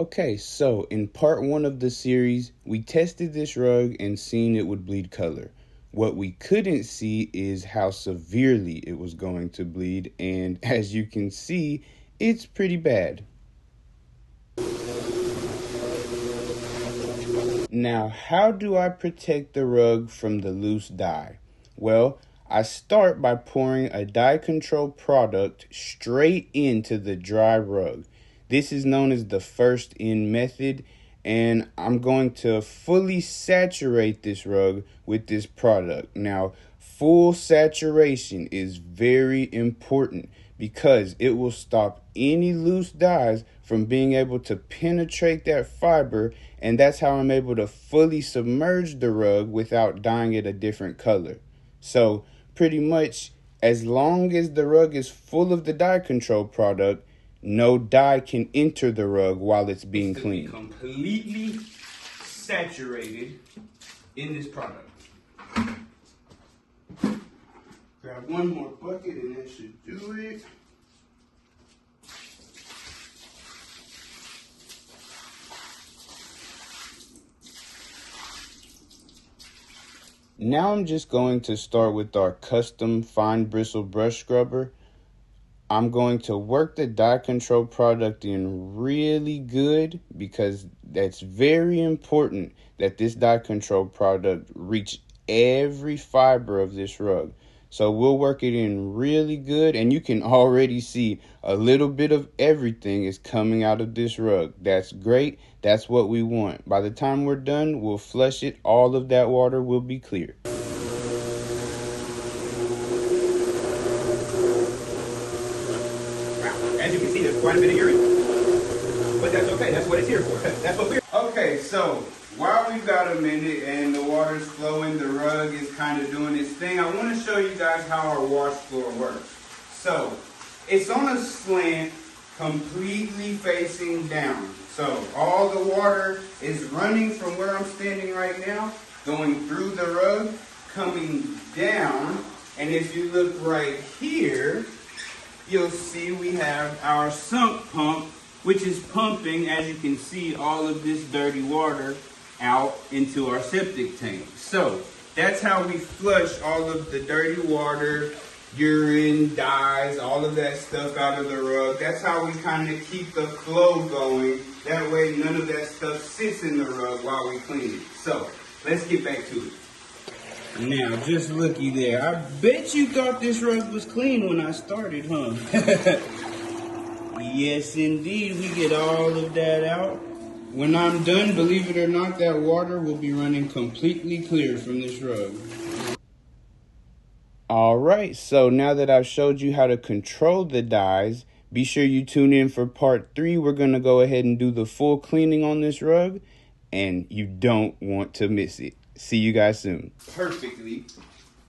Okay, so in part 1 of the series, we tested this rug and seen it would bleed color. What we couldn't see is how severely it was going to bleed, and as you can see, it's pretty bad. Now, how do I protect the rug from the loose dye? Well, I start by pouring a dye control product straight into the dry rug. This is known as the first in method, and I'm going to fully saturate this rug with this product. Now, full saturation is very important because it will stop any loose dyes from being able to penetrate that fiber, and that's how I'm able to fully submerge the rug without dyeing it a different color. So pretty much as long as the rug is full of the dye control product, no dye can enter the rug while it's being cleaned. Completely saturated in this product. Grab one more bucket and that should do it. Now I'm just going to start with our custom fine bristle brush scrubber. I'm going to work the dye control product in really good because that's very important that this dye control product reach every fiber of this rug. So we'll work it in really good, and you can already see a little bit of everything is coming out of this rug. That's great. That's what we want. By the time we're done, we'll flush it. All of that water will be clear. As you can see, there's quite a bit of urine. But that's okay. That's what it's here for. That's what we're... Okay, so while we've got a minute and the water's flowing, the rug is kind of doing its thing, I want to show you guys how our wash floor works. So it's on a slant, completely facing down. So all the water is running from where I'm standing right now, going through the rug, coming down. And if you look right here, you'll see we have our sump pump, which is pumping, as you can see, all of this dirty water out into our septic tank. So that's how we flush all of the dirty water, urine, dyes, all of that stuff out of the rug. That's how we kind of keep the flow going. That way none of that stuff sits in the rug while we clean it. So let's get back to it. Now, just looky there. I bet you thought this rug was clean when I started, huh? Yes, indeed. We get all of that out. When I'm done, believe it or not, that water will be running completely clear from this rug. All right, so now that I've showed you how to control the dyes, be sure you tune in for part 3. We're going to go ahead and do the full cleaning on this rug, and you don't want to miss it. See you guys soon. Perfectly